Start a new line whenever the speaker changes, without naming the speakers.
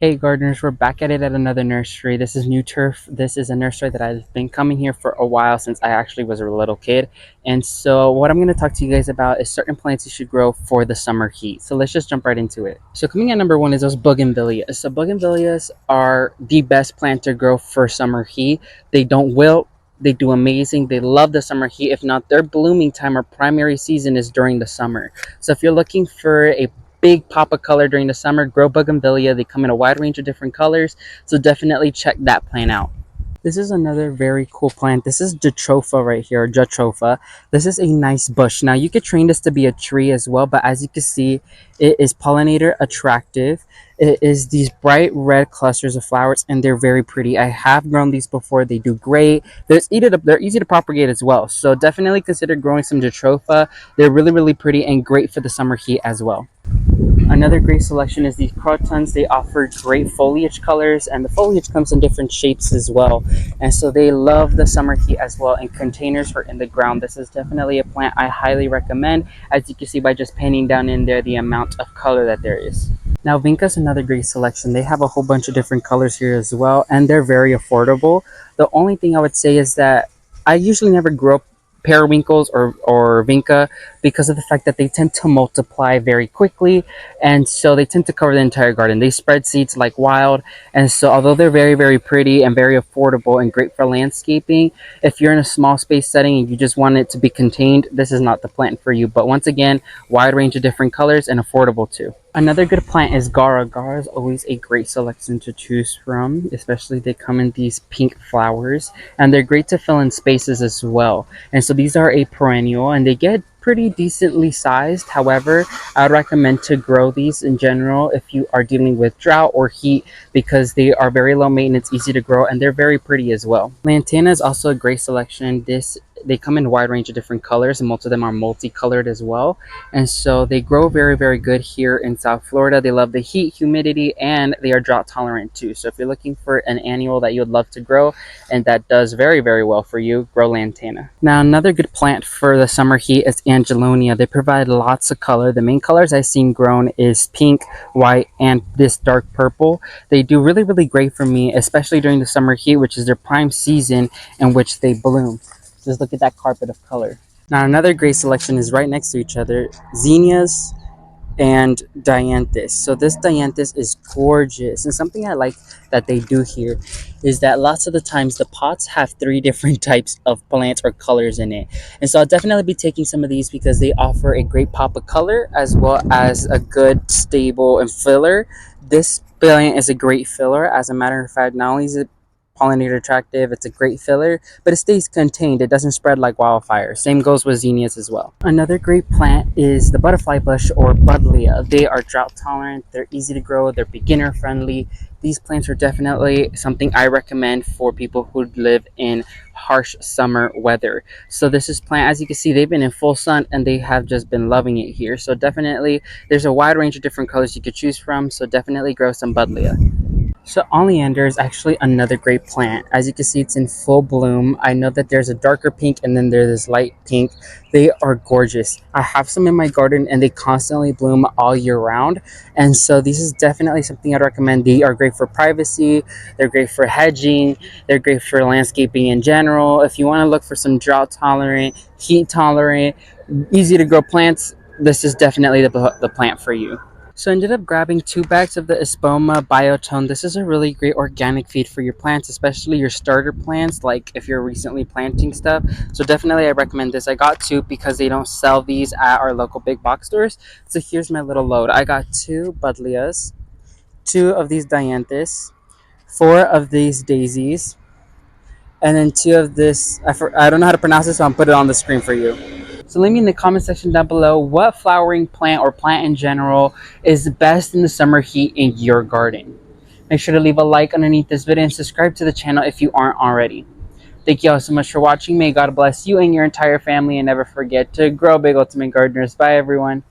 Hey gardeners, we're back at it at another nursery. This is New Turf. This is a nursery that I've been coming here for a while since I actually was a little kid. And so what I'm going to talk to you guys about is certain plants you should grow for the summer heat. So let's just jump right into it. So coming at number one is those Bugenillas. So Bugenillas are the best plant to grow for summer heat. They don't wilt. They do amazing. They love the summer heat. If not, their blooming time or primary season is during the summer. So if you're looking for a big pop of color during the summer, grow bougainvillea. They come in a wide range of different colors, so definitely check that plant out. This is another very cool plant. This is Jatroofa right here, Jatroofa. This is a nice bush. Now you could train this to be a tree as well, but as you can see, it is pollinator attractive. It is these bright red clusters of flowers, and they're very pretty. I have grown these before. They do great. They're easy to propagate as well. So definitely consider growing some Jatroofa. They're really, really pretty and great for the summer heat as well. Another great selection is these Crotons. They offer great foliage colors, and the foliage comes in different shapes as well. And so they love the summer heat as well in containers or in the ground. This is definitely a plant I highly recommend, as you can see by just painting down in there the amount of color that there is. Now Vinka is another great selection. They have a whole bunch of different colors here as well, and they're very affordable. The only thing I would say is that I usually never grow up periwinkles or vinca because of the fact that they tend to multiply very quickly, and so they tend to cover the entire garden. They spread seeds like wild, and so although they're very, very pretty and very affordable and great for landscaping, if you're in a small space setting and you just want it to be contained, this is not the plant for you. But once again, wide range of different colors and affordable too. Another good plant is Garga. Garga is always a great selection to choose from, especially they come in these pink flowers, and they're great to fill in spaces as well. And so these are a perennial, and they get pretty decently sized. However, I would recommend to grow these in general if you are dealing with drought or heat, because they are very low maintenance, easy to grow, and they're very pretty as well. Lantana is also a great selection. They come in a wide range of different colors, and most of them are multicolored as well. And so they grow very, very good here in South Florida. They love the heat, humidity, and they are drought tolerant too. So if you're looking for an annual that you would love to grow and that does very, very well for you, grow Lantana. Now another good plant for the summer heat is Angelonia. They provide lots of color. The main colors I've seen grown is pink, white, and this dark purple. They do really, really great for me, especially during the summer heat, which is their prime season in which they bloom. Just look at that carpet of color. Now another great selection is right next to each other, zinnias and Dianthis. So this Dianthis is gorgeous, and something I like that they do here is that lots of the times the pots have 3 different types of plants or colors in it. And so I'll definitely be taking some of these because they offer a great pop of color as well as a good stable and filler. This plant is a great filler. As a matter of fact, not only is it pollinator attractive, it's a great filler, but it stays contained. It doesn't spread like wildfire. Same goes with zinnias as well. Another great plant is the butterfly bush or buddleia. They are drought tolerant, they're easy to grow, they're beginner friendly. These plants are definitely something I recommend for people who live in harsh summer weather. So this is plant, as you can see, they've been in full sun and they have just been loving it here. So definitely there's a wide range of different colors you could choose from, so definitely grow some buddleia. So Oleander is actually another great plant. As you can see, it's in full bloom. I know that there's a darker pink and then there's this light pink. They are gorgeous. I have some in my garden and they constantly bloom all year round. And so this is definitely something I'd recommend. They are great for privacy. They're great for hedging. They're great for landscaping in general. If you want to look for some drought tolerant, heat tolerant, easy to grow plants, this is definitely the plant for you. So I ended up grabbing 2 bags of the Espoma Biotone. This is a really great organic feed for your plants, especially your starter plants, like if you're recently planting stuff. So definitely I recommend this. I got 2 because they don't sell these at our local big box stores. So here's my little load. I got 2 buddleias, 2 of these Dianthis, 4 of these daisies, and then 2 of this, I don't know how to pronounce this, so I'll put it on the screen for you. So leave me in the comment section down below what flowering plant or plant in general is the best in the summer heat in your garden. Make sure to leave a like underneath this video and subscribe to the channel if you aren't already. Thank you all so much for watching. May God bless you and your entire family, and never forget to grow big, ultimate gardeners. Bye everyone.